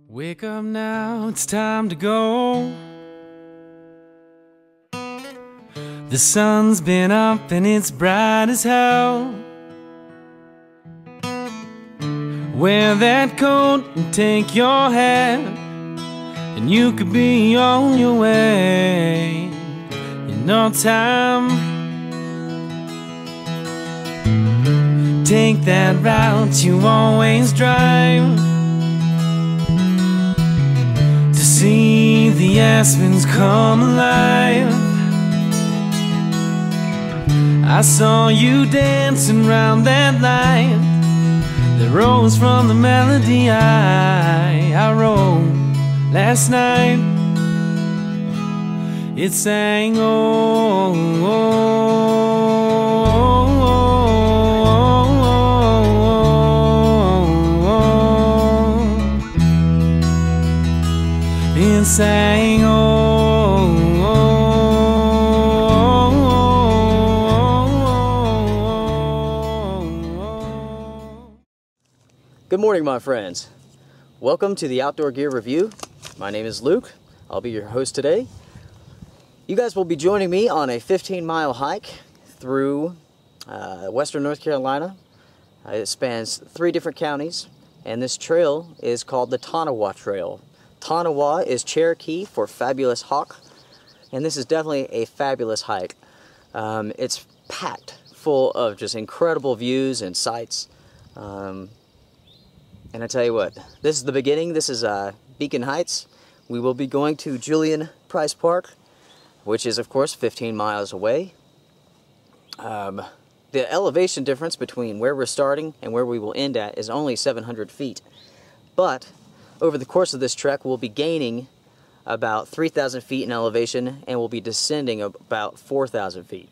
Wake up now, it's time to go. The sun's been up and it's bright as hell. Wear that coat and take your hat, and you could be on your way in no time. Take that route you always drive, to see the aspens come alive. I saw you dancing round that light that rose from the melody I wrote last night. It sang, oh, oh, oh, oh, oh. It sang, oh, Good morning, my friends. Welcome to the Outdoor Gear Review. My name is Luke. I'll be your host today. You guys will be joining me on a 15-mile hike through western North Carolina. It spans 3 different counties, and this trail is called the Tanawha Trail. Tanawha is Cherokee for fabulous hawk, and this is definitely a fabulous hike. It's packed full of just incredible views and sights. And I tell you what, this is the beginning. This is Beacon Heights. We will be going to Julian Price Park, which is of course 15 miles away. The elevation difference between where we're starting and where we will end at is only 700 feet. But over the course of this trek, we'll be gaining about 3,000 feet in elevation, and we'll be descending about 4,000 feet.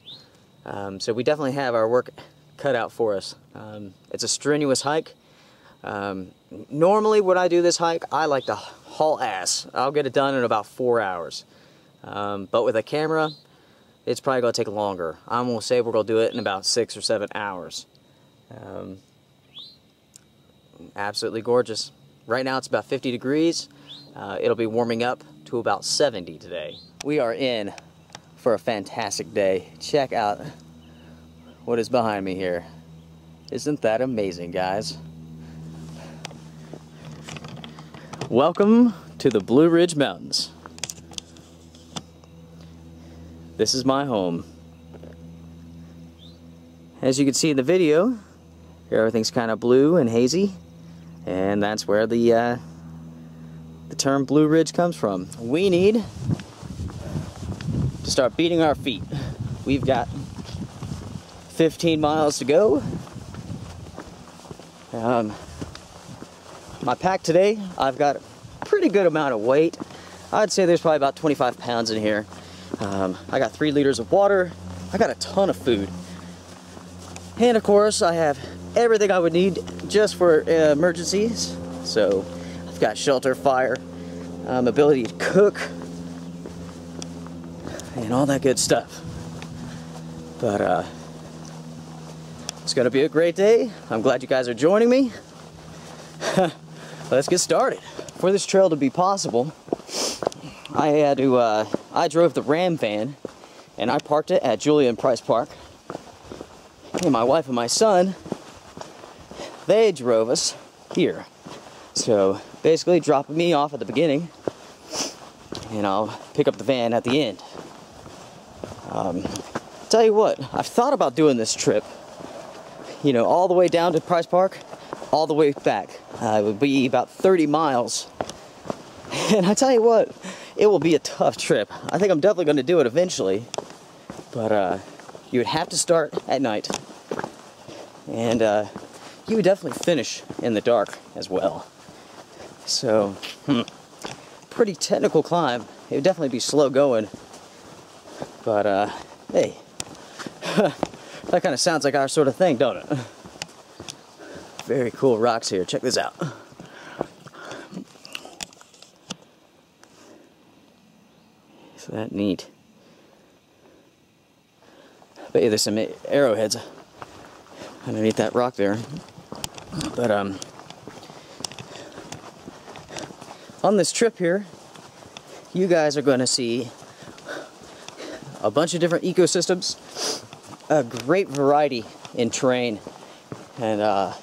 So we definitely have our work cut out for us. It's a strenuous hike. Normally when I do this hike, I like to haul ass. I'll get it done in about 4 hours. But with a camera, it's probably going to take longer. I'm going to say we're going to do it in about 6 or 7 hours. Absolutely gorgeous. Right now it's about 50 degrees. It'll be warming up to about 70 today. We are in for a fantastic day. Check out what is behind me here. Isn't that amazing, guys? Welcome to the Blue Ridge Mountains. This is my home. As you can see in the video, here everything's kind of blue and hazy, and that's where the term Blue Ridge comes from. We need to start beating our feet. We've got 15 miles to go. My pack today, I've got a pretty good amount of weight. I'd say there's probably about 25 pounds in here. I got 3 liters of water. I got a ton of food. And of course, I have everything I would need just for emergencies. So I've got shelter, fire, ability to cook, and all that good stuff. But it's gonna be a great day. I'm glad you guys are joining me. Let's get started. For this trail to be possible, I had to, I drove the Ram van, and I parked it at Julian Price Park. And my wife and my son, they drove us here. So basically dropping me off at the beginning, and I'll pick up the van at the end. Tell you what, I've thought about doing this trip, you know, all the way down to Price Park, all the way back. It would be about 30 miles. And I tell you what, it will be a tough trip. I think I'm definitely going to do it eventually. But you would have to start at night. And you would definitely finish in the dark as well. So, pretty technical climb. It would definitely be slow going. But hey, that kind of sounds like our sort of thing, don't it? Very cool rocks here. Check this out. Isn't that neat? I bet you there's some arrowheads underneath that rock there. But On this trip here, you guys are going to see a bunch of different ecosystems, a great variety in terrain, and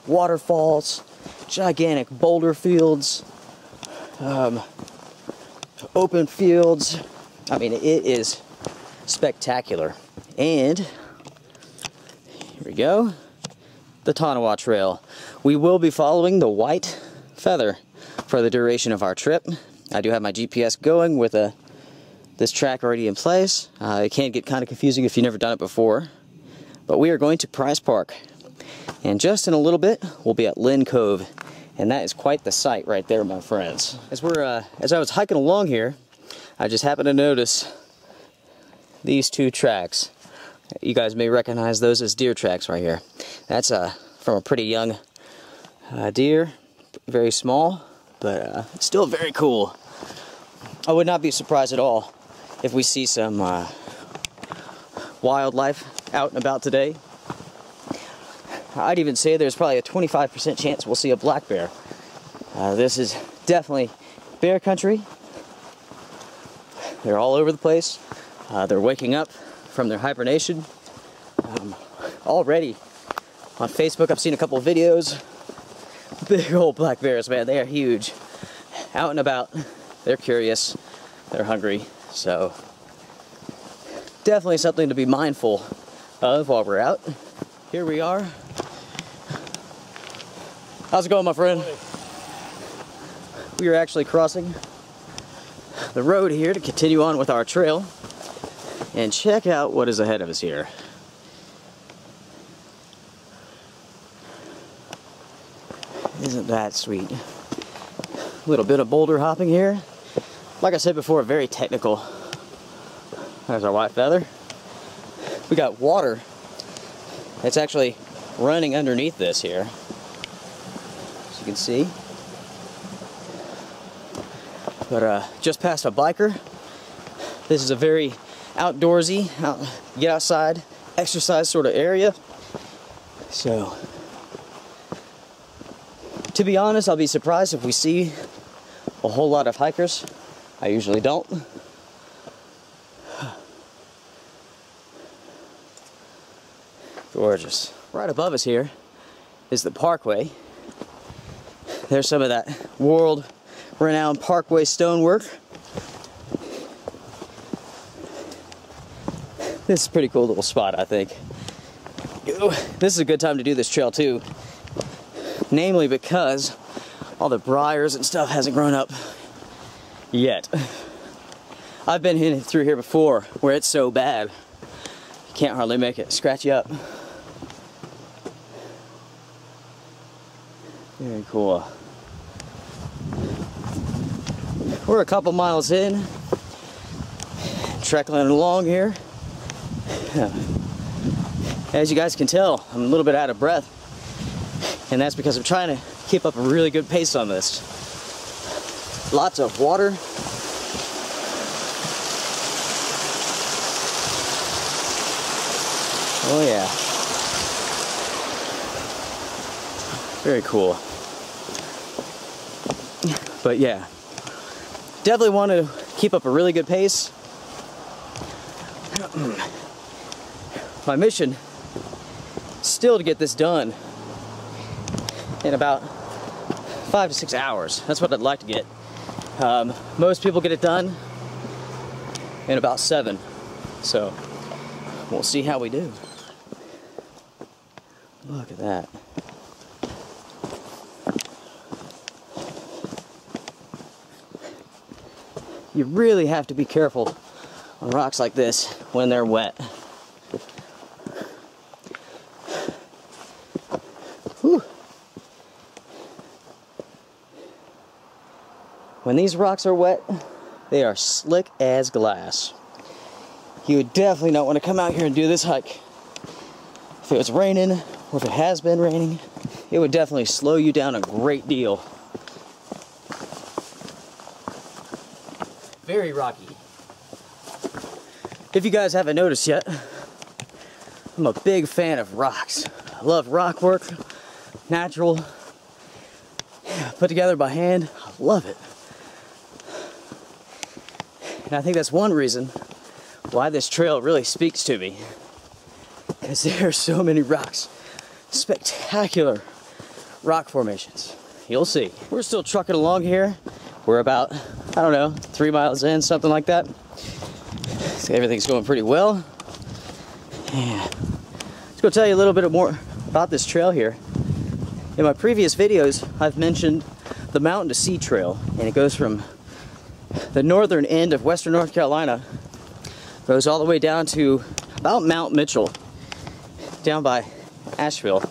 waterfalls, gigantic boulder fields, open fields. I mean, it is spectacular. And here we go, the Tanawha Trail. We will be following the white feather for the duration of our trip. I do have my GPS going with this track already in place. It can get kind of confusing if you've never done it before. But we are going to Price Park. And just in a little bit, we'll be at Linn Cove. And that is quite the sight right there, my friends. As I was hiking along here, I just happened to notice these two tracks. You guys may recognize those as deer tracks right here. That's from a pretty young deer, very small, but still very cool. I would not be surprised at all if we see some wildlife out and about today. I'd even say there's probably a 25% chance we'll see a black bear. This is definitely bear country. They're all over the place. They're waking up from their hibernation. Already on Facebook, I've seen a couple of videos. Big old black bears, man, they are huge. Out and about, they're curious, they're hungry, so definitely something to be mindful of while we're out. Here we are. How's it going, my friend? We are actually crossing the road here to continue on with our trail. And check out what is ahead of us here. Isn't that sweet? A little bit of boulder hopping here. Like I said before, very technical. There's our white feather. We got water. It's actually running underneath this here, as you can see. But just past a biker. This is a very outdoorsy, get outside, exercise sort of area. So, to be honest, I'll be surprised if we see a whole lot of hikers. I usually don't. Gorgeous. Right above us here is the parkway. There's some of that world-renowned parkway stonework. This is a pretty cool little spot, I think. This is a good time to do this trail too. Namely because all the briars and stuff hasn't grown up yet. I've been through here before where it's so bad you can't hardly make it. Scratch you up. Very cool. We're a couple miles in, trekking along here. As you guys can tell, I'm a little bit out of breath, and that's because I'm trying to keep up a really good pace on this. Lots of water. Oh yeah. Very cool. But yeah, definitely want to keep up a really good pace. My mission is still to get this done in about 5 to 6 hours. That's what I'd like to get. Most people get it done in about 7. So we'll see how we do. Look at that. You really have to be careful on rocks like this when they're wet. Whew. When these rocks are wet, they are slick as glass. You would definitely not want to come out here and do this hike. If it was raining, or if it has been raining, it would definitely slow you down a great deal. Very rocky. If you guys haven't noticed yet, I'm a big fan of rocks. I love rock work, natural, put together by hand. I love it. And I think that's one reason why this trail really speaks to me, because there are so many rocks. Spectacular rock formations. You'll see. We're still trucking along here. We're about, I don't know, 3 miles in, something like that. So everything's going pretty well. Yeah. Let's go tell you a little bit more about this trail here. In my previous videos, I've mentioned the Mountain to Sea Trail, and it goes from the northern end of western North Carolina, goes all the way down to about Mount Mitchell, down by Asheville,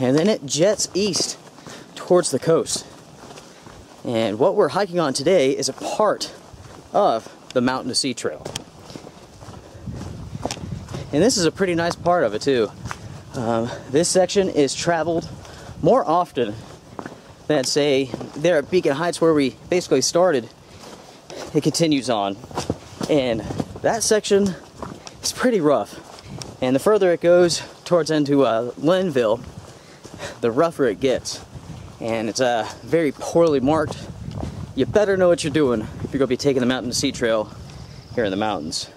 and then it jets east towards the coast. And what we're hiking on today is a part of the Mountain to Sea Trail. And this is a pretty nice part of it too. This section is traveled more often than, say, there at Beacon Heights where we basically started. It continues on. And that section is pretty rough. And the further it goes towards into Linnville, the rougher it gets. And it's very poorly marked. You better know what you're doing if you're going to be taking the Mountain to Sea Trail here in the mountains.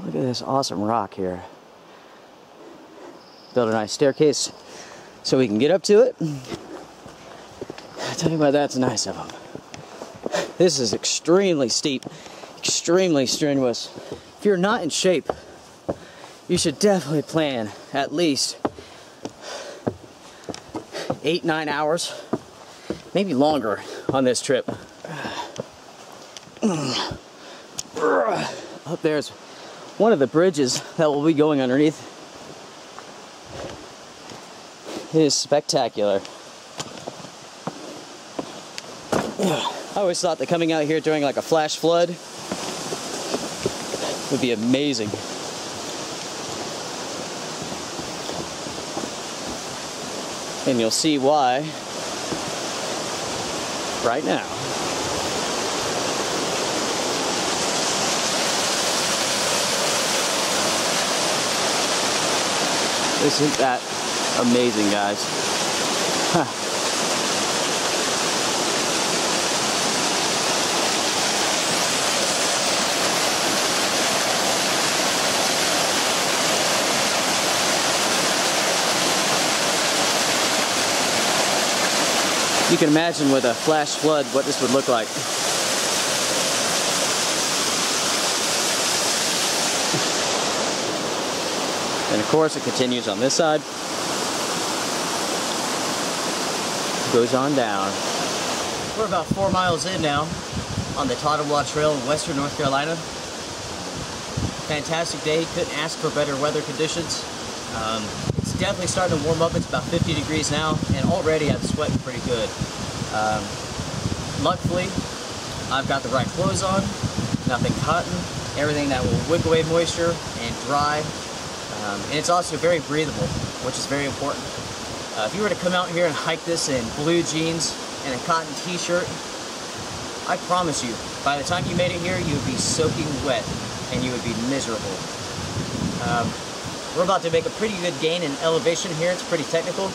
Look at this awesome rock here. Build a nice staircase so we can get up to it. I tell you what, that's nice of them. This is extremely steep, extremely strenuous. If you're not in shape, you should definitely plan at least 8-9 hours, maybe longer on this trip. Up there's one of the bridges that we'll be going underneath. It is spectacular. I always thought that coming out here during like a flash flood would be amazing. And you'll see why right now. Isn't that amazing, guys? Huh. You can imagine with a flash flood what this would look like. And of course it continues on this side. Goes on down. We're about 4 miles in now on the Tanawha Trail in western North Carolina. Fantastic day, couldn't ask for better weather conditions. It's definitely starting to warm up. It's about 50 degrees now, and already I'm sweating pretty good. Luckily, I've got the right clothes on, nothing cotton, everything that will wick away moisture and dry. And it's also very breathable, which is very important. If you were to come out here and hike this in blue jeans and a cotton t-shirt, I promise you, by the time you made it here, you would be soaking wet and you would be miserable. We're about to make a pretty good gain in elevation here. It's pretty technical.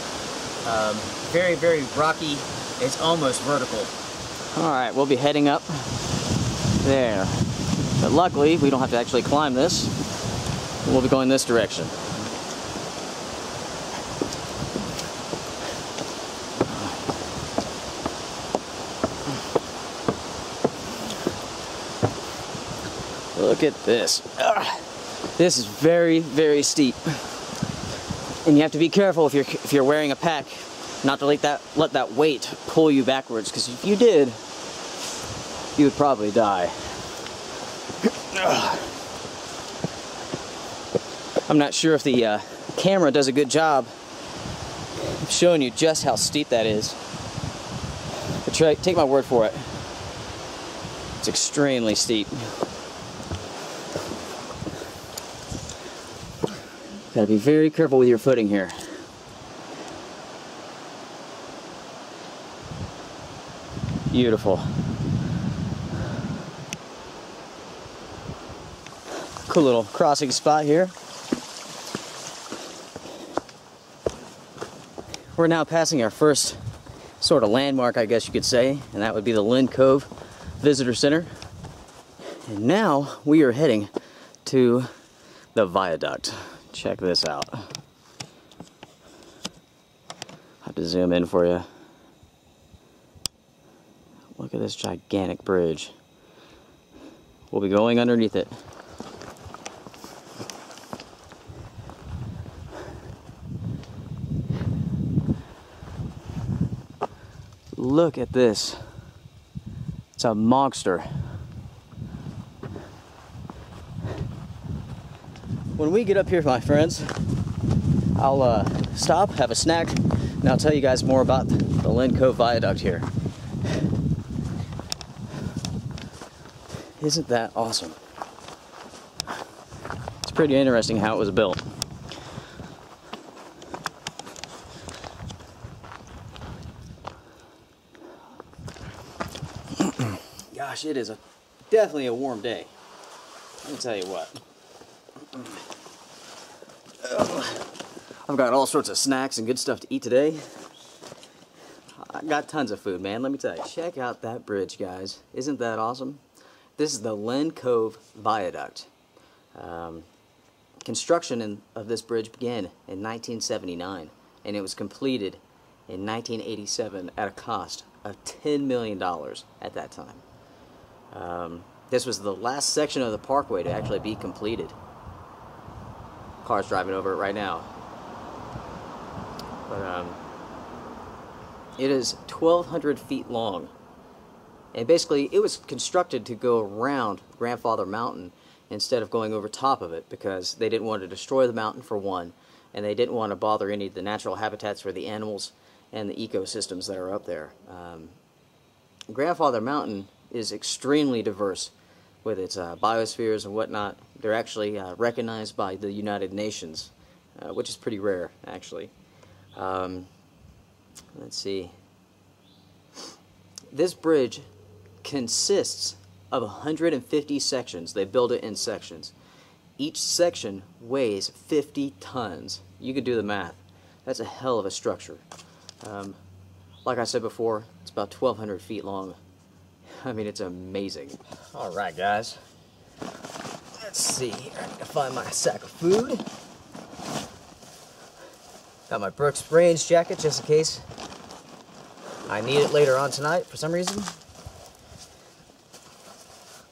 Very, very rocky. It's almost vertical. All right, we'll be heading up there. But luckily, we don't have to actually climb this. We'll be going this direction. Look at this. This is very, very steep. And you have to be careful if you're wearing a pack not to let that weight pull you backwards, because if you did, you would probably die. I'm not sure if the camera does a good job of showing you just how steep that is. But take my word for it. It's extremely steep. Gotta be very careful with your footing here. Beautiful. Cool little crossing spot here. We're now passing our first sort of landmark, I guess you could say, and that would be the Linn Cove Visitor Center. And now we are heading to the Viaduct. Check this out. I have to zoom in for you. Look at this gigantic bridge. We'll be going underneath it. Look at this. It's a monster. When we get up here, my friends, I'll stop, have a snack, and I'll tell you guys more about the Linn Cove Viaduct here. Isn't that awesome? It's pretty interesting how it was built. Gosh, it is definitely a warm day. Let me tell you what. I've got all sorts of snacks and good stuff to eat today. I got tons of food, man. Let me tell you. Check out that bridge, guys. Isn't that awesome? This is the Linn Cove Viaduct. Construction of this bridge began in 1979, and it was completed in 1987 at a cost of $10 million at that time. This was the last section of the parkway to actually be completed. Cars driving over it right now. But it is 1,200 feet long. And basically, it was constructed to go around Grandfather Mountain instead of going over top of it, because they didn't want to destroy the mountain, for one, and they didn't want to bother any of the natural habitats for the animals and the ecosystems that are up there. Grandfather Mountain is extremely diverse with its biospheres and whatnot. They're actually recognized by the United Nations, which is pretty rare, actually. Let's see. This bridge consists of 150 sections. They build it in sections. Each section weighs 50 tons. You could do the math. That's a hell of a structure. Like I said before, it's about 1,200 feet long. I mean, it's amazing. All right, guys. Let's see here. I need to find my sack of food. Got my Brooks Range jacket just in case I need it later on tonight for some reason.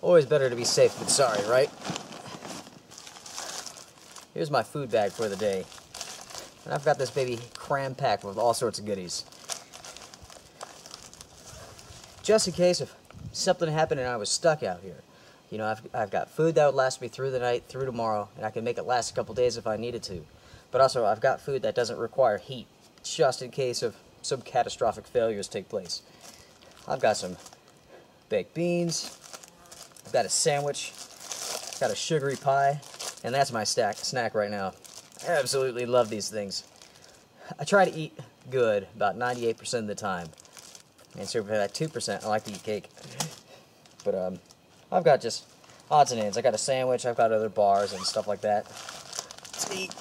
Always better to be safe than sorry, right? Here's my food bag for the day. And I've got this baby cram-packed with all sorts of goodies. Just in case if something happened and I was stuck out here. You know, I've got food that would last me through the night, through tomorrow, and I can make it last a couple days if I needed to. But also, I've got food that doesn't require heat, just in case of some catastrophic failures take place. I've got some baked beans, I've got a sandwich, got a sugary pie, and that's my snack right now. I absolutely love these things. I try to eat good about 98% of the time. And so for that 2%, I like to eat cake. But I've got just odds and ends. I got a sandwich, I've got other bars and stuff like that. Let's eat.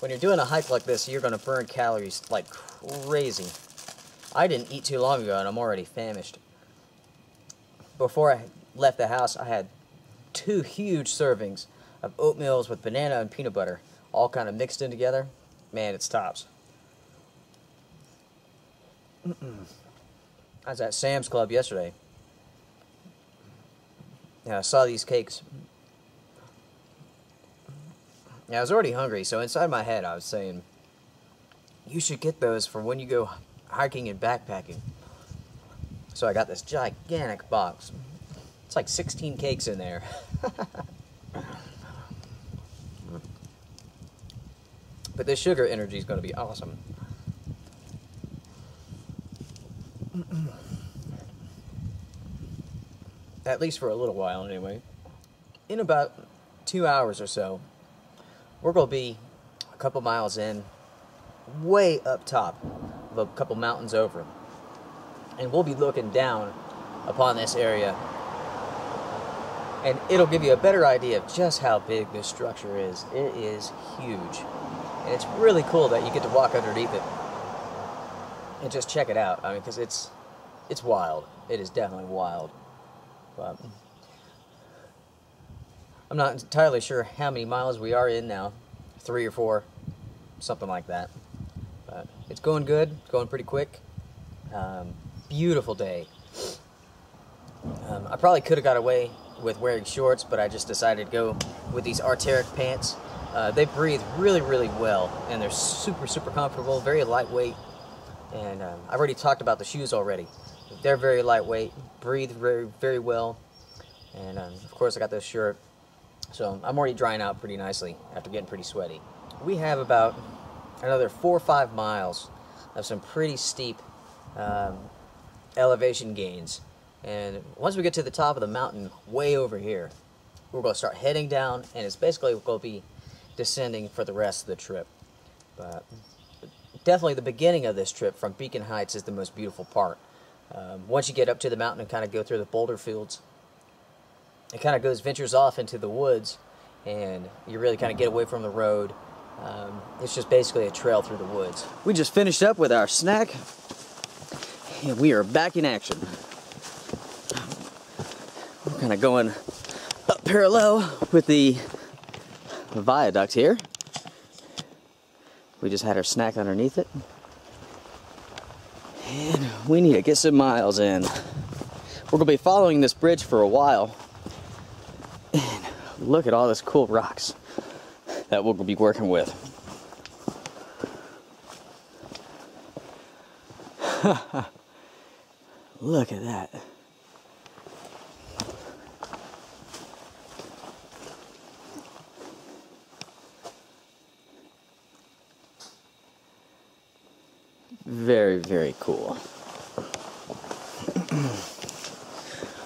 When you're doing a hike like this, you're going to burn calories like crazy. I didn't eat too long ago and I'm already famished. Before I left the house, I had 2 huge servings of oatmeals with banana and peanut butter, all kind of mixed in together. Man, it's tops. I was at Sam's Club yesterday. Yeah, I saw these cakes. Yeah, I was already hungry, so inside my head I was saying, you should get those for when you go hiking and backpacking. So I got this gigantic box. It's like 16 cakes in there. But this sugar energy is going to be awesome. At least for a little while, anyway. In about 2 hours or so, we're going to be a couple miles in, way up top of a couple mountains over. And we'll be looking down upon this area. And it'll give you a better idea of just how big this structure is. It is huge. And it's really cool that you get to walk underneath it and just check it out. I mean, because it's it's wild. It is definitely wild. But I'm not entirely sure how many miles we are in now. 3 or 4, something like that. But it's going good, going pretty quick. Beautiful day. I probably could have got away with wearing shorts, but I just decided to go with these Arc'teryx pants. They breathe really, really well, and they're super, super comfortable, very lightweight. And I've already talked about the shoes already. They're very lightweight, breathe very, very well. And of course I got this shirt. So I'm already drying out pretty nicely after getting pretty sweaty. We have about another 4 or 5 miles of some pretty steep elevation gains. And once we get to the top of the mountain way over here, we're going to start heading down, and it's basically going to be descending for the rest of the trip. But definitely the beginning of this trip from Beacon Heights is the most beautiful part. Once you get up to the mountain and kind of go through the boulder fields, it kind of ventures off into the woods, and you really kind of get away from the road. It's just basically a trail through the woods. We just finished up with our snack, and we are back in action. We're kind of going up parallel with the viaduct here. We just had our snack underneath it. And we need to get some miles in. We're going to be following this bridge for a while. And look at all this cool rocks that we'll be working with. Look at that. Very, very cool.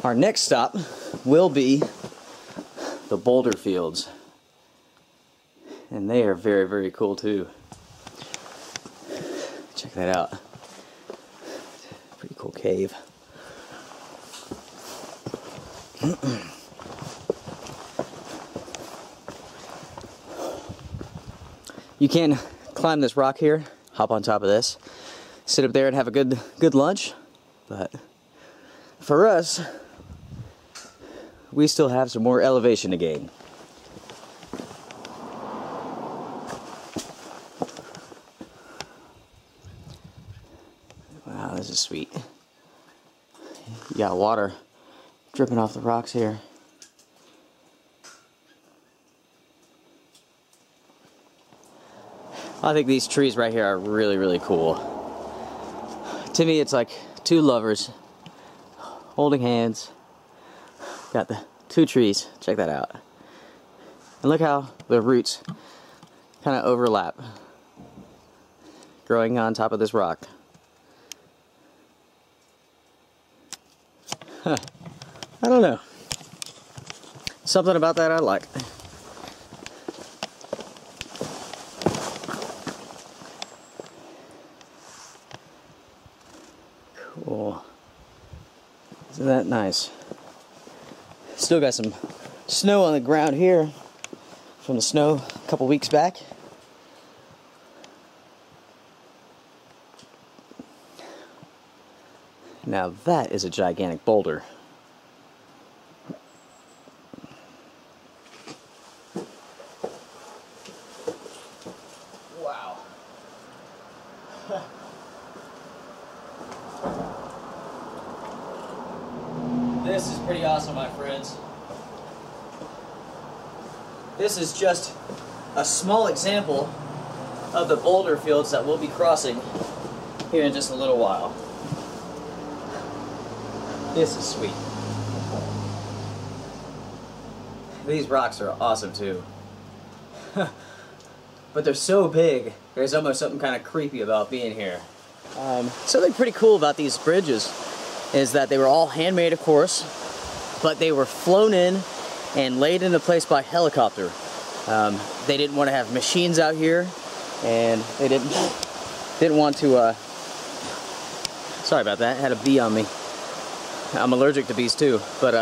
Our next stop will be the boulder fields. And they are very, very cool too. Check that out. Pretty cool cave. You can climb this rock here, hop on top of this, sit up there and have a good lunch, but for us, we still have some more elevation to gain. Wow, this is sweet. You got water dripping off the rocks here. I think these trees right here are really, really cool. To me, it's like two lovers holding hands. Got the two trees. Check that out. And look how the roots kind of overlap, growing on top of this rock. Huh. I don't know. Something about that I like. Cool. Isn't that nice? Still got some snow on the ground here from the snow a couple weeks back. Now that is a gigantic boulder. Wow. This is pretty awesome, my friends. This is just a small example of the boulder fields that we'll be crossing here in just a little while. This is sweet. These rocks are awesome too. But they're so big, there's almost something kind of creepy about being here. Something pretty cool about these bridges is that they were all handmade, of course, but they were flown in and laid into place by helicopter. They didn't want to have machines out here, and they didn't want to, sorry about that, I had a bee on me. I'm allergic to bees too, but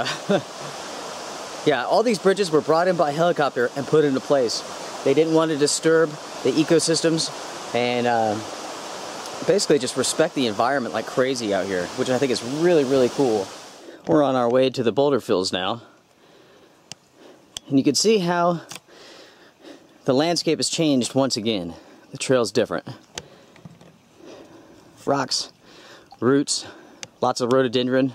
yeah, all these bridges were brought in by helicopter and put into place. They didn't want to disturb the ecosystems, and basically just respect the environment like crazy out here, which I think is really, really cool. We're on our way to the boulder fields now. And you can see how the landscape has changed once again. The trail's different. Rocks, roots, lots of rhododendron.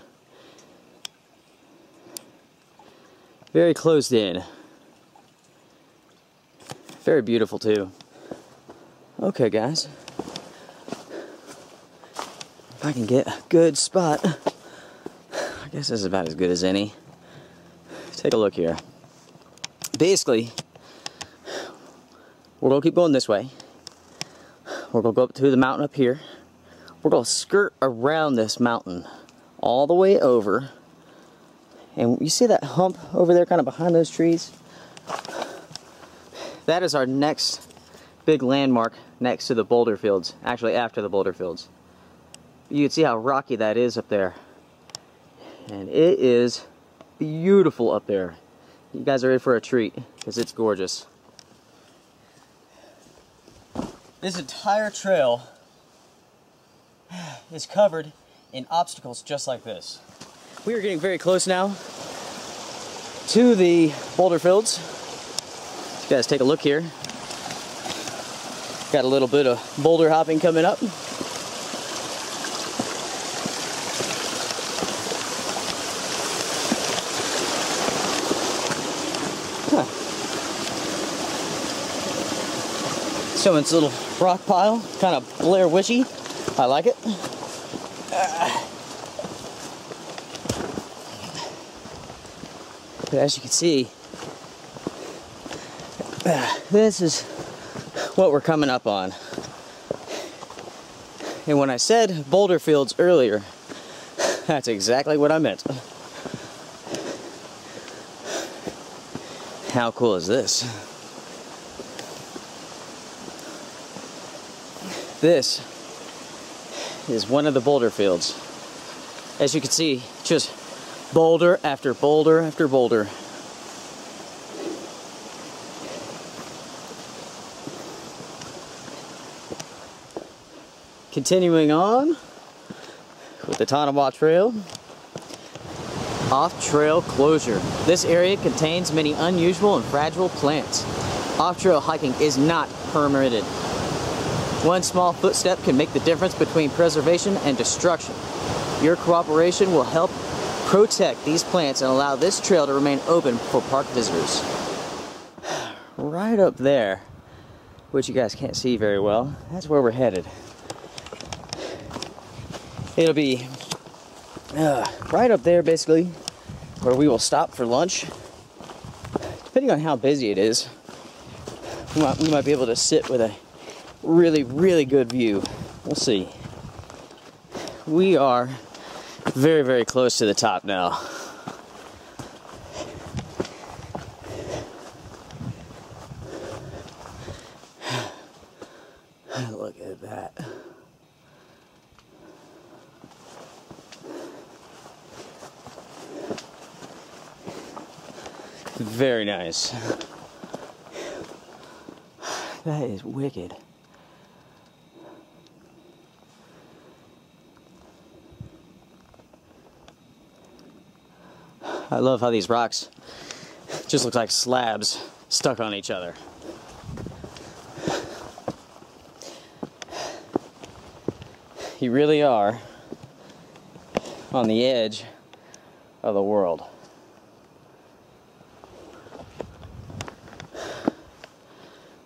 Very closed in. Very beautiful too. Okay guys. If I can get a good spot, I guess this is about as good as any. Take a look here. Basically, we're gonna keep going this way. We're gonna go up to the mountain up here. We're gonna skirt around this mountain all the way over. And you see that hump over there kind of behind those trees? That is our next big landmark next to the boulder fields. Actually, after the boulder fields. You can see how rocky that is up there. And it is beautiful up there. You guys are in for a treat because it's gorgeous. This entire trail is covered in obstacles just like this. We are getting very close now to the boulder fields. You guys take a look here. Got a little bit of boulder hopping coming up. Huh. Someone's little rock pile, kind of Blair Witchy. I like it. But as you can see, this is what we're coming up on. And when I said boulder fields earlier, that's exactly what I meant. How cool is this? This is one of the boulder fields. As you can see, just boulder after boulder after boulder. Continuing on with the Tanawha Trail. Off-trail closure. This area contains many unusual and fragile plants. Off-trail hiking is not permitted. One small footstep can make the difference between preservation and destruction. Your cooperation will help protect these plants and allow this trail to remain open for park visitors. Right up there, which you guys can't see very well, that's where we're headed. It'll be right up there, basically, where we will stop for lunch. Depending on how busy it is, we might be able to sit with a really, really good view. We'll see. We are very, very close to the top now. Look at that. Very nice. That is wicked. I love how these rocks just look like slabs stuck on each other. You really are on the edge of the world.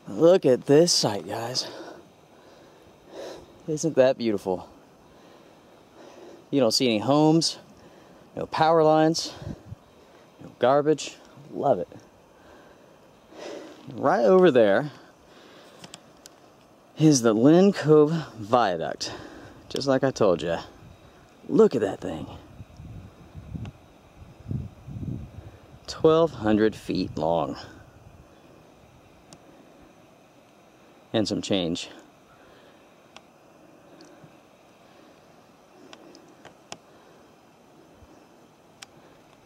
Look at this sight, guys. Isn't that beautiful? You don't see any homes, no power lines, no garbage. Love it. Right over there is the Linn Cove Viaduct. Just like I told you. Look at that thing. 1,200 feet long. And some change.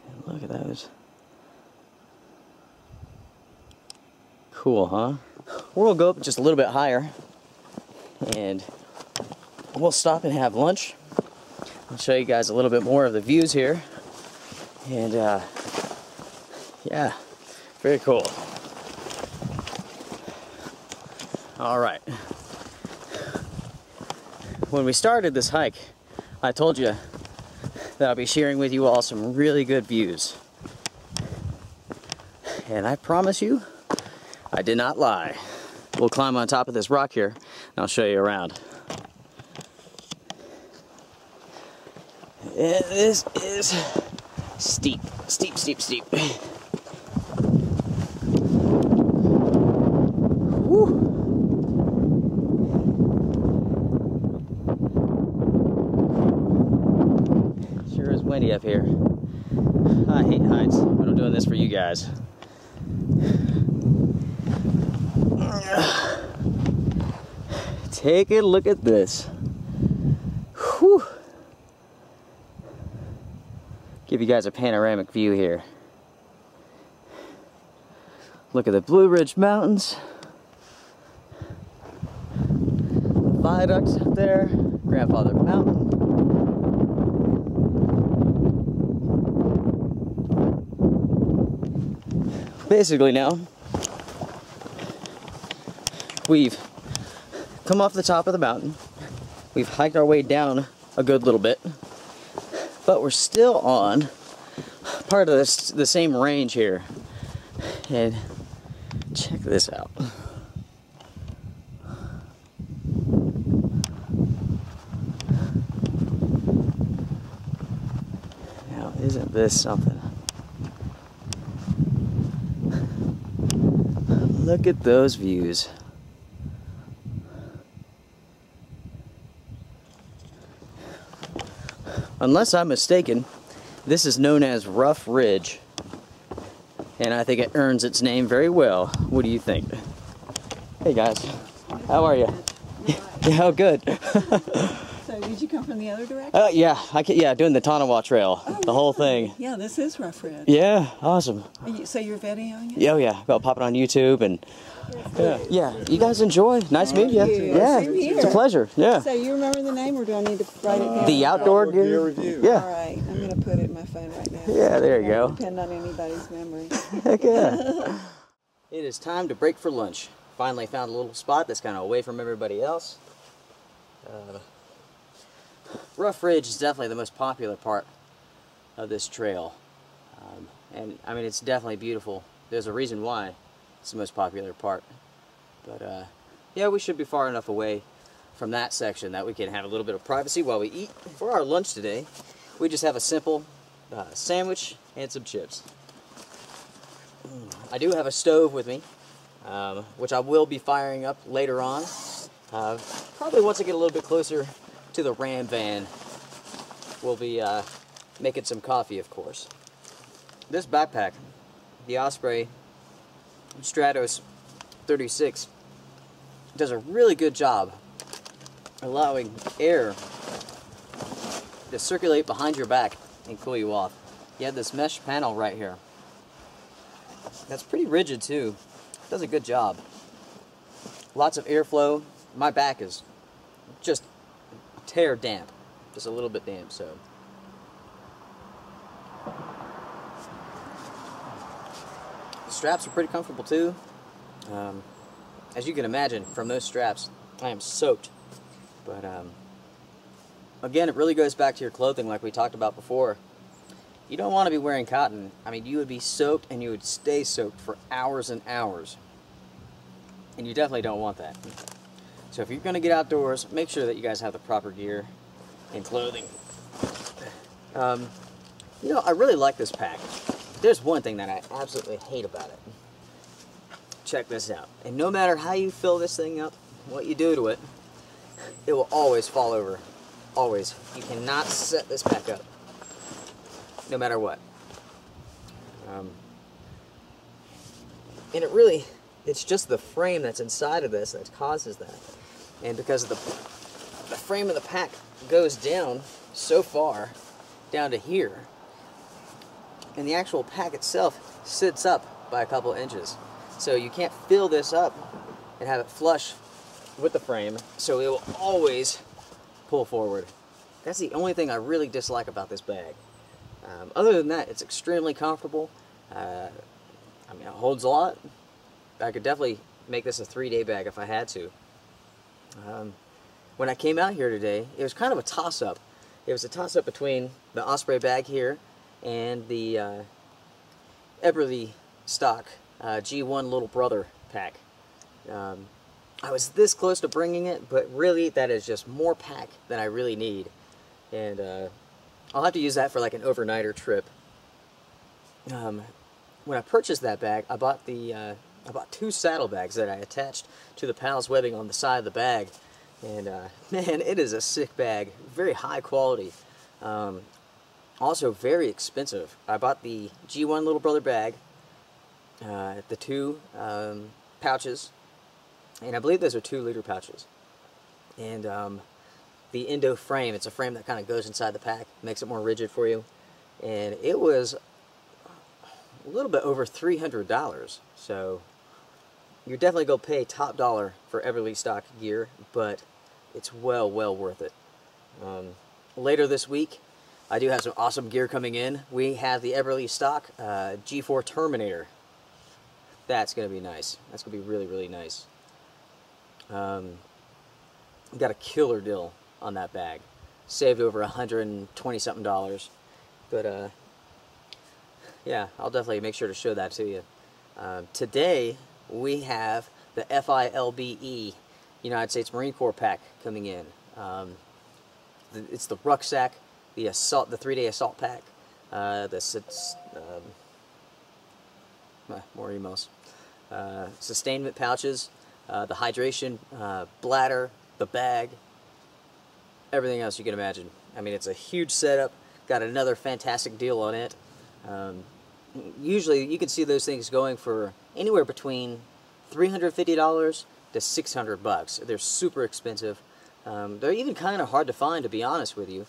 And look at those. Cool, huh? We're gonna go up just a little bit higher and we'll stop and have lunch. I'll show you guys a little bit more of the views here. And yeah, very cool. All right. When we started this hike, I told you that I'll be sharing with you all some really good views. And I promise you, I did not lie. We'll climb on top of this rock here, and I'll show you around. And this is steep, steep, steep, steep. Woo. Sure is windy up here. I hate heights, but I'm doing this for you guys. Take a look at this. Whew. Give you guys a panoramic view here. Look at the Blue Ridge Mountains. Viaducts up there. Grandfather Mountain. Basically now, we've come off the top of the mountain. We've hiked our way down a good little bit, but we're still on part of the same range here. And check this out. Now, isn't this something? Look at those views. Unless I'm mistaken, this is known as Rough Ridge, and I think it earns its name very well. What do you think? Hey guys, how are you? Yeah, good. So did you come from the other direction? Yeah, doing the Tanawha Trail, the whole thing. Yeah, this is Rough Ridge. Yeah, awesome. So you're videoing it? Yeah, yeah, I'll pop it on YouTube and yeah. You guys enjoy. Nice meeting you. Yeah, it's a pleasure. Yeah. So you remember the name, or do I need to write it down? The Outdoor Gear Review. Yeah. All right, I'm going to put it in my phone right now. Yeah, there you go. Depend on anybody's memory. Heck yeah. It is time to break for lunch. Finally found a little spot that's kind of away from everybody else. Rough Ridge is definitely the most popular part of this trail. And I mean, it's definitely beautiful. There's a reason why it's the most popular part. But yeah, we should be far enough away from that section that we can have a little bit of privacy while we eat. For our lunch today, we just have a simple sandwich and some chips. I do have a stove with me, which I will be firing up later on. Probably once I get a little bit closer to the Ram van, we'll be making some coffee, of course. This backpack, the Osprey Stratos 36, does a really good job allowing air to circulate behind your back and cool you off. You have this mesh panel right here. That's pretty rigid too. Does a good job. Lots of airflow. My back is just tear damp, just a little bit damp, so. The straps are pretty comfortable too. As you can imagine from those straps, I am soaked. But again, it really goes back to your clothing like we talked about before. You don't want to be wearing cotton. I mean, you would be soaked and you would stay soaked for hours and hours. And you definitely don't want that. So if you're going to get outdoors, make sure that you guys have the proper gear and clothing. You know, I really like this pack. There's one thing that I absolutely hate about it. Check this out. And no matter how you fill this thing up, what you do to it, it will always fall over. Always. You cannot set this pack up. No matter what. And it's just the frame that's inside of this that causes that. And because the frame of the pack goes down so far, down to here, and the actual pack itself sits up by a couple inches. So you can't fill this up and have it flush with the frame, so it will always pull forward. That's the only thing I really dislike about this bag. Other than that, it's extremely comfortable. I mean, it holds a lot. I could definitely make this a 3-day bag if I had to. When I came out here today, it was kind of a toss-up. It was a toss-up between the Osprey bag here and the Eberlestock G1 Little Brother pack. I was this close to bringing it, but really that is just more pack than I really need. And I'll have to use that for like an overnighter trip. When I purchased that bag, I bought 2 saddlebags that I attached to the Pals webbing on the side of the bag. And man, it is a sick bag. Very high quality. Also very expensive. I bought the G1 Little Brother bag, the 2 pouches, and I believe those are 2-liter pouches. And the Indo frame, it's a frame that kind of goes inside the pack, makes it more rigid for you. And it was a little bit over $300. So you're definitely going to pay top dollar for Eberlestock gear, but it's well worth it. Later this week, I do have some awesome gear coming in. We have the Eberlestock G4 Terminator. That's going to be nice. That's going to be really nice. Got a killer deal on that bag. Saved over $120-something. But yeah, I'll definitely make sure to show that to you. Today, we have the FILBE United States Marine Corps pack coming in. It's the rucksack, the 3-day assault pack, more emails, sustainment pouches, the hydration bladder, the bag, everything else you can imagine. I mean, it's a huge setup. Got another fantastic deal on it. Usually you can see those things going for anywhere between $350 to $600. They're super expensive. They're even kind of hard to find, to be honest with you.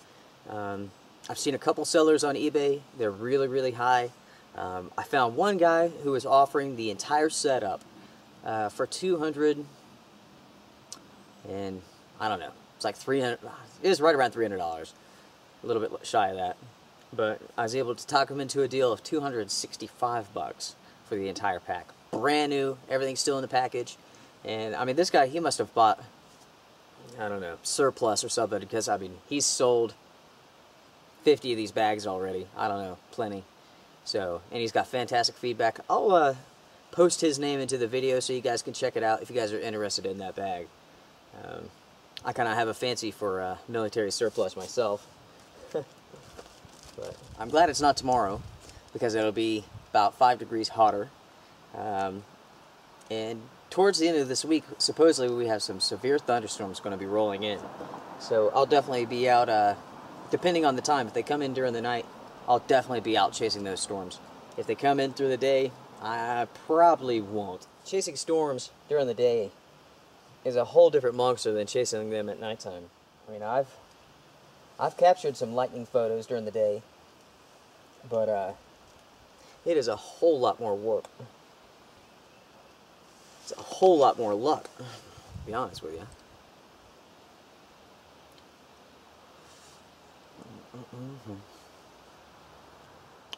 I've seen a couple sellers on eBay. They're really high. I found one guy who was offering the entire setup for $200, and I don't know. It's like $300. It is right around $300. A little bit shy of that. But I was able to talk him into a deal of $265 for the entire pack. Brand new, everything's still in the package. And I mean, this guy, he must have bought, I don't know, surplus or something, because I mean, he's sold 50 of these bags already. I don't know, plenty. So, and he's got fantastic feedback. I'll post his name into the video so you guys can check it out if you guys are interested in that bag. I kind of have a fancy for military surplus myself. But I'm glad it's not tomorrow, because it'll be about 5 degrees hotter. And towards the end of this week, supposedly we have some severe thunderstorms going to be rolling in. So I'll definitely be out, depending on the time. If they come in during the night, I'll definitely be out chasing those storms. If they come in through the day, I probably won't. Chasing storms during the day is a whole different monster than chasing them at nighttime. I mean, I've captured some lightning photos during the day, but it is a whole lot more work. It's a whole lot more luck, to be honest with you.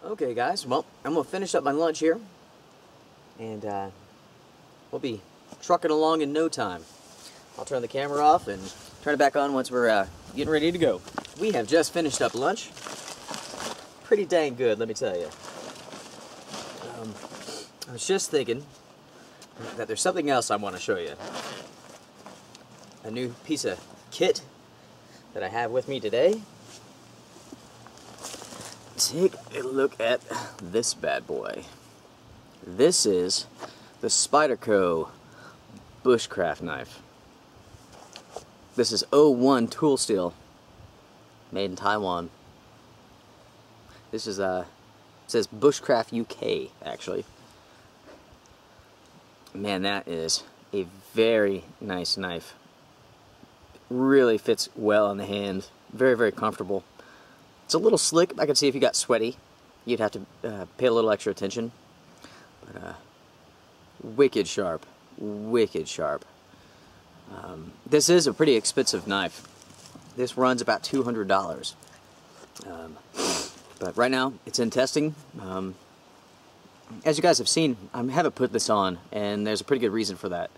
Okay, guys, well, I'm going to finish up my lunch here, and we'll be trucking along in no time. I'll turn the camera off and turn it back on once we're getting ready to go. We have just finished up lunch. Pretty dang good, let me tell you. I was just thinking that there's something else I want to show you. A new piece of kit that I have with me today. Take a look at this bad boy. This is the Spyderco Bushcraft knife. This is 01 tool steel, made in Taiwan. This is it says Bushcraft UK, actually. Man, that is a very nice knife. Really fits well in the hand. Very comfortable. It's a little slick. I can see if you got sweaty, you'd have to pay a little extra attention. But wicked sharp. Wicked sharp. This is a pretty expensive knife. this runs about $200. But right now, it's in testing. As you guys have seen, I haven't put this on, and there's a pretty good reason for that.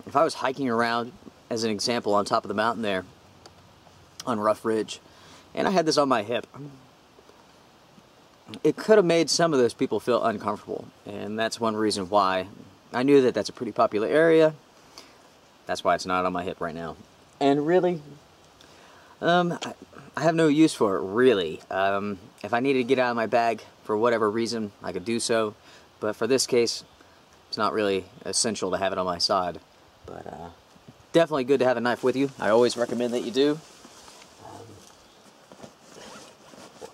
If I was hiking around, as an example, on top of the mountain there, on Rough Ridge, and I had this on my hip, it could have made some of those people feel uncomfortable, and that's one reason why I knew that that's a pretty popular area. That's why it's not on my hip right now. And really, I have no use for it, really. If I needed to get out of my bag for whatever reason, I could do so, but for this case, it's not really essential to have it on my side. But definitely good to have a knife with you. I always recommend that you do.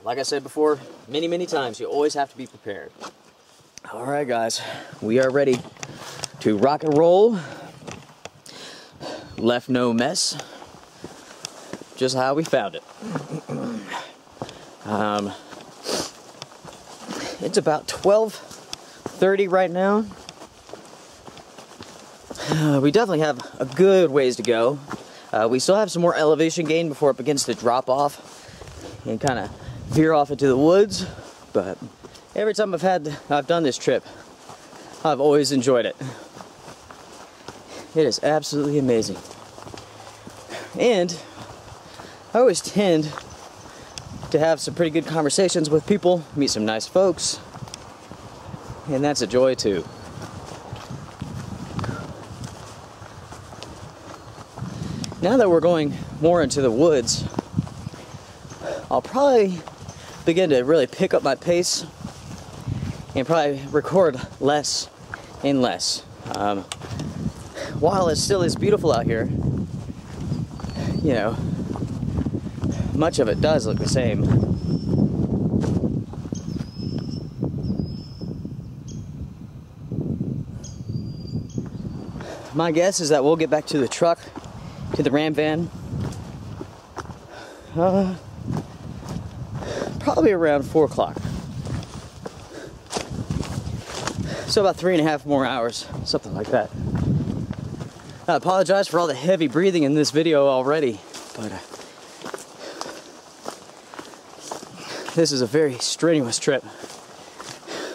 Like I said before, many times, you always have to be prepared. Alright guys, we are ready to rock and roll. Left no mess. Just how we found it. It's about 12:30 right now. We definitely have a good ways to go. We still have some more elevation gain before it begins to drop off and kind of veer off into the woods, but every time I've done this trip, I've always enjoyed it. It is absolutely amazing. And I always tend to have some pretty good conversations with people, meet some nice folks, and that's a joy too. Now that we're going more into the woods, I'll probably begin to really pick up my pace and probably record less and less. While it still is beautiful out here, you know, much of it does look the same. My guess is that we'll get back to the truck, to the Ram van, probably around 4 o'clock. So about 3.5 more hours, something like that. I apologize for all the heavy breathing in this video already, but this is a very strenuous trip.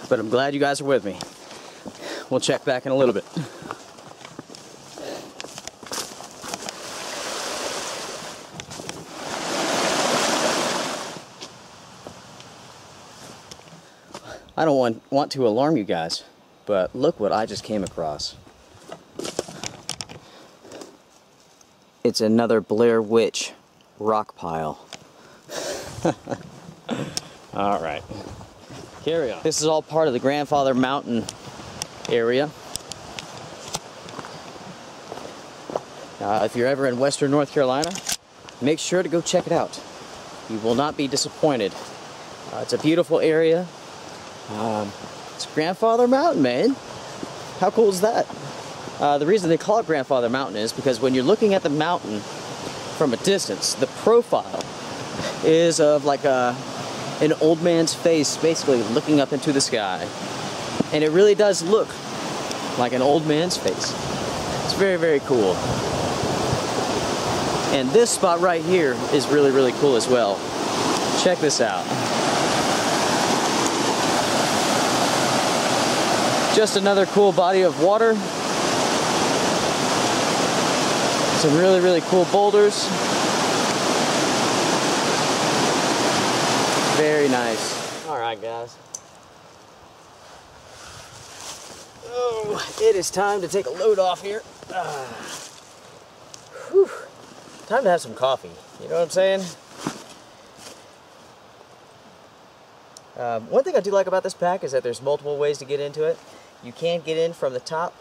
But I'm glad you guys are with me. We'll check back in a little bit. I don't want to alarm you guys, but look what I just came across. It's another Blair Witch rock pile. Alright, carry on. This is all part of the Grandfather Mountain area. If you're ever in Western North Carolina, make sure to go check it out. You will not be disappointed. It's a beautiful area. It's Grandfather Mountain, man. How cool is that? The reason they call it Grandfather Mountain is because when you're looking at the mountain from a distance, the profile is of like an old man's face, basically looking up into the sky. And it really does look like an old man's face. It's very, very cool. And this spot right here is really, really cool as well. Check this out. Just another cool body of water. Some really, really cool boulders. Very nice. Alright guys. Oh, it is time to take a load off here. Whew. Time to have some coffee. You know what I'm saying? One thing I do like about this pack is that there's multiple ways to get into it. You can get in from the top,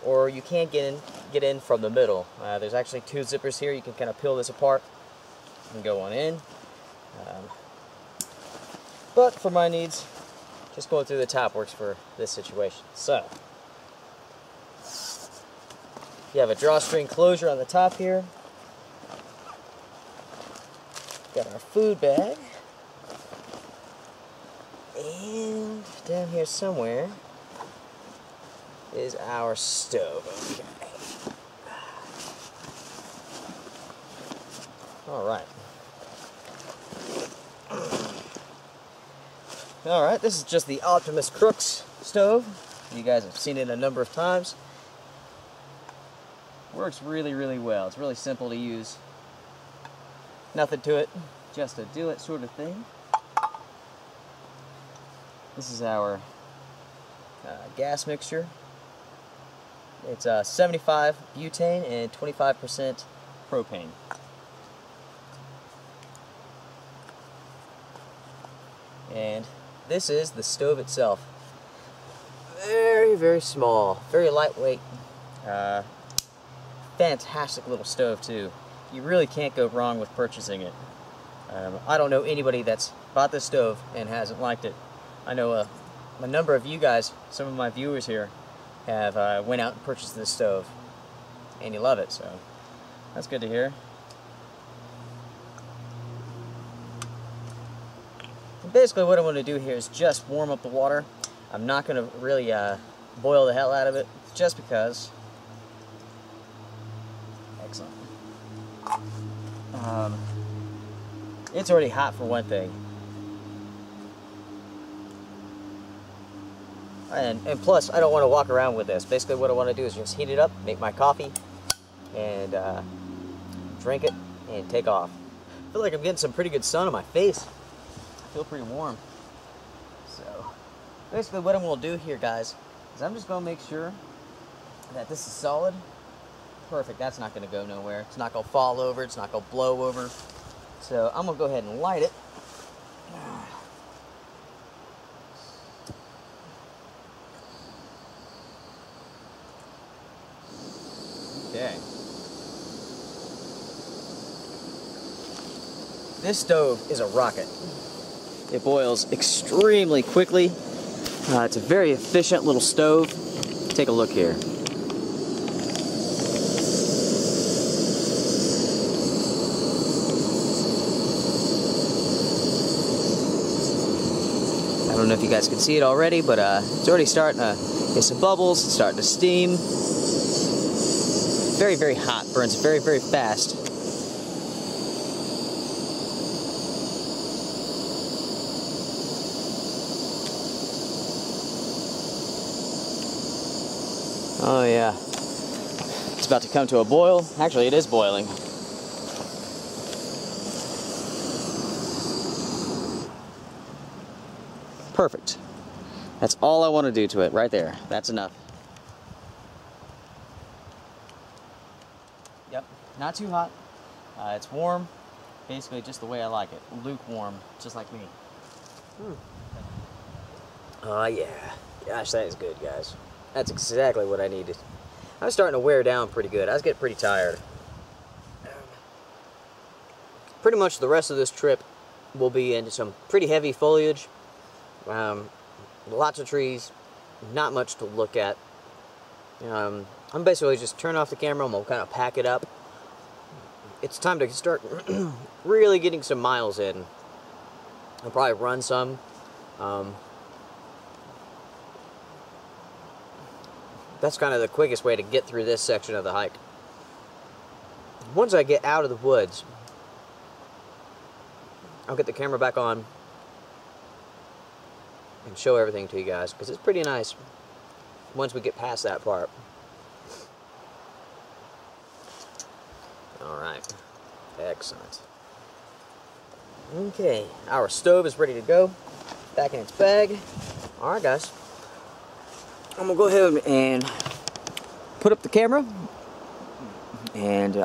or you can get in from the middle. There's actually 2 zippers here. You can kind of peel this apart and go on in. But for my needs, just going through the top works for this situation. So, you have a drawstring closure on the top here. Got our food bag. And down here somewhere is our stove. Okay. Alright. Alright, this is just the Optimus Crux stove. You guys have seen it a number of times. Works really, really well. It's really simple to use. Nothing to it, just a do it sort of thing. This is our gas mixture. It's 75 butane and 25% propane. And this is the stove itself. Very, very small, very lightweight. Fantastic little stove too. You really can't go wrong with purchasing it. I don't know anybody that's bought this stove and hasn't liked it. I know a number of you guys, some of my viewers here, have went out and purchased this stove, and you love it, so that's good to hear. And basically what I want to do here is just warm up the water. I'm not going to really boil the hell out of it, just because. Excellent. It's already hot for one thing. And plus, I don't want to walk around with this. Basically what I want to do is just heat it up, make my coffee, and drink it, and take off. I feel like I'm getting some pretty good sun on my face. I feel pretty warm. So, basically what I'm going to do here, guys, is I'm just going to make sure that this is solid. Perfect, that's not going to go nowhere. It's not going to fall over, it's not going to blow over. So I'm going to go ahead and light it. Okay. This stove is a rocket. It boils extremely quickly. It's a very efficient little stove. Take a look here. I don't know if you guys can see it already, but it's already starting to get some bubbles. It's starting to steam. Very, very hot. Burns very, very fast. Oh yeah. It's about to come to a boil. Actually, it is boiling. Perfect. That's all I want to do to it right there. That's enough. Yep, not too hot. It's warm, basically just the way I like it. Lukewarm, just like me. Oh yeah. Gosh, that is good, guys. That's exactly what I needed. I was starting to wear down pretty good. I was getting pretty tired. Pretty much the rest of this trip will be into some pretty heavy foliage. Lots of trees, not much to look at. I'm basically just turn off the camera and we'll kind of pack it up. It's time to start really getting some miles in. I'll probably run some. That's kind of the quickest way to get through this section of the hike. Once I get out of the woods, I'll get the camera back on and show everything to you guys, because it's pretty nice once we get past that part. Alright, excellent. Okay, our stove is ready to go, back in its bag. Alright guys, I'm going to go ahead and put up the camera and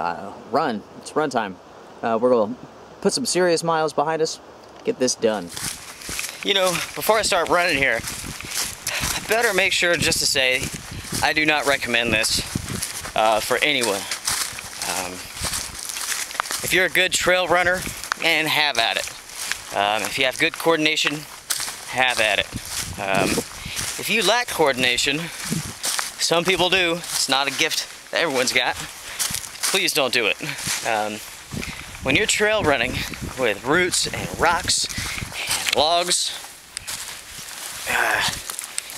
run. It's run time. We're going to put some serious miles behind us, get this done. You know, before I start running here, I better make sure just to say I do not recommend this for anyone. If you're a good trail runner, and have at it. If you have good coordination, have at it. If you lack coordination, some people do, it's not a gift that everyone's got, please don't do it. When you're trail running with roots and rocks and logs,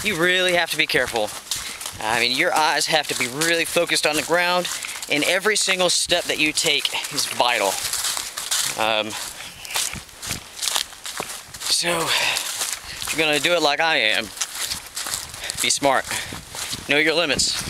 you really have to be careful. I mean, your eyes have to be really focused on the ground, and every single step that you take is vital. So, if you're gonna do it like I am, be smart. Know your limits.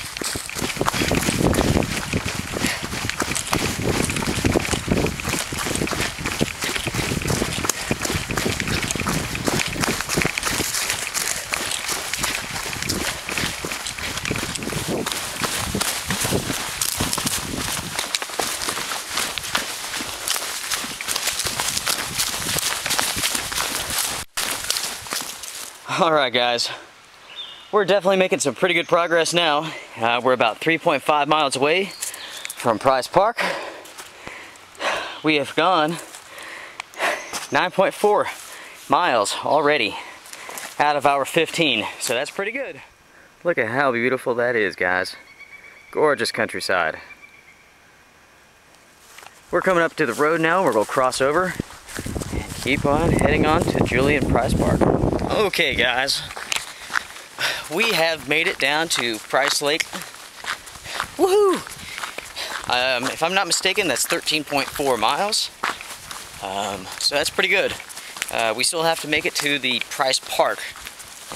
Alright guys, we're definitely making some pretty good progress now. We're about 3.5 miles away from Price Park. We have gone 9.4 miles already out of our 15, so that's pretty good. Look at how beautiful that is, guys. Gorgeous countryside. We're coming up to the road now. We're going to cross over and keep on heading on to Julian Price Park. Okay guys, we have made it down to Price Lake. Woohoo! If I'm not mistaken, that's 13.4 miles. So that's pretty good. We still have to make it to the Price Park,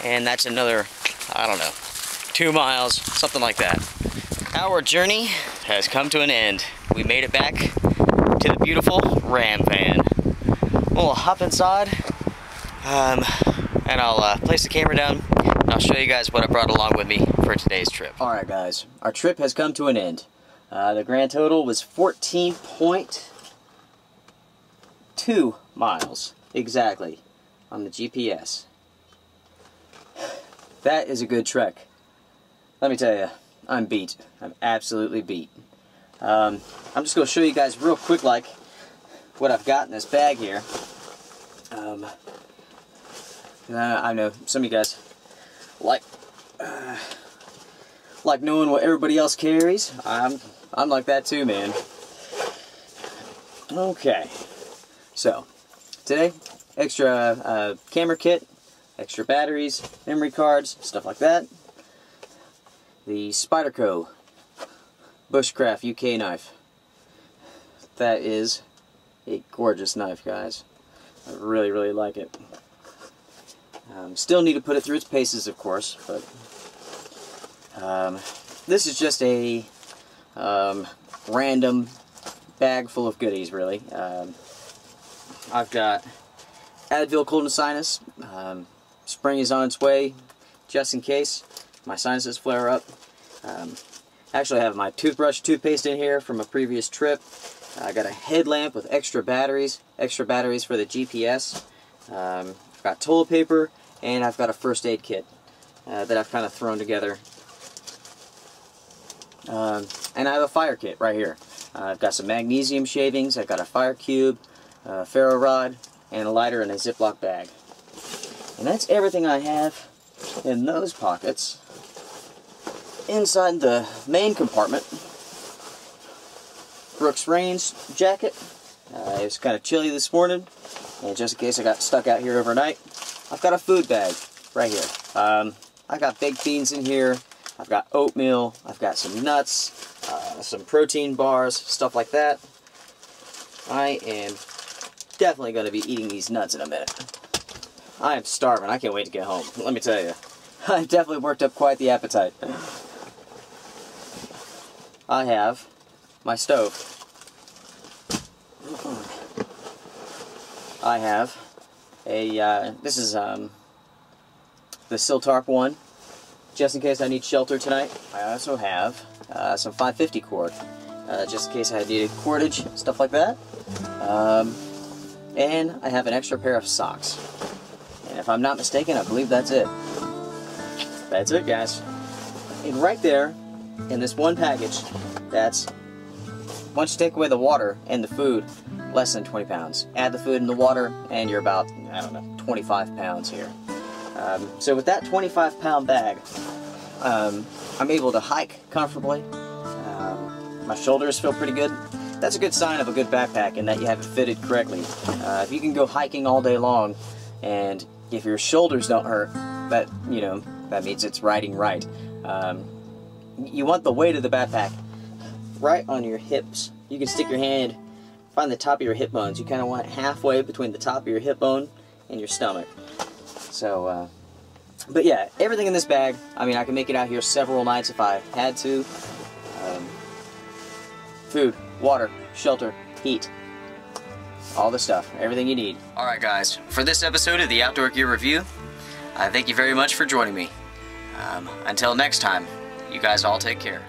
and that's another, I don't know, 2 miles, something like that. Our journey has come to an end. We made it back to the beautiful Ram van. We'll hop inside. And I'll place the camera down, and I'll show you guys what I brought along with me for today's trip. Alright guys, our trip has come to an end. The grand total was 14.2 miles, exactly, on the GPS. That is a good trek. Let me tell you, I'm beat. I'm absolutely beat. I'm just going to show you guys real quick, like, what I've got in this bag here. I know some of you guys like knowing what everybody else carries. I'm like that too, man. Okay, so today, extra camera kit, extra batteries, memory cards, stuff like that. The Spyderco Bushcraft UK knife. That is a gorgeous knife, guys. I really, really like it. Still need to put it through its paces, of course, but this is just a random bag full of goodies, really. I've got Advil cold and sinus. Spring is on its way, just in case my sinuses flare up. Actually, I have my toothbrush, toothpaste in here from a previous trip. I got a headlamp with extra batteries for the GPS. I've got toilet paper, and I've got a first aid kit that I've kind of thrown together. And I have a fire kit right here. I've got some magnesium shavings, I've got a fire cube, a ferro rod, and a lighter in a Ziploc bag. And that's everything I have in those pockets. Inside the main compartment, Brooks Rain's jacket. It was kind of chilly this morning, and just in case I got stuck out here overnight, I've got a food bag right here. I got baked beans in here, I've got oatmeal, I've got some nuts, some protein bars, stuff like that. I am definitely going to be eating these nuts in a minute. I am starving, I can't wait to get home, let me tell you. I've definitely worked up quite the appetite. I have my stove. I have a, this is the Siltarp one, just in case I need shelter tonight. I also have some 550 cord, just in case I needed cordage, stuff like that. And I have an extra pair of socks. And if I'm not mistaken, I believe that's it. That's it, guys. And right there, in this one package, that's, once you take away the water and the food, less than 20 pounds. Add the food and the water, and you're about, I don't know, 25 pounds here. So with that 25-pound bag, I'm able to hike comfortably. My shoulders feel pretty good. That's a good sign of a good backpack, in that you have it fitted correctly. If you can go hiking all day long, and if your shoulders don't hurt, that, you know, that means it's riding right. You want the weight of the backpack right on your hips. You can stick your hand find the top of your hip bones. You kind of want it halfway between the top of your hip bone and your stomach. So, but yeah, everything in this bag, I mean, I can make it out here several nights if I had to. Food, water, shelter, heat, all the stuff, everything you need. Alright guys, for this episode of the Outdoor Gear Review, thank you very much for joining me. Until next time, you guys all take care.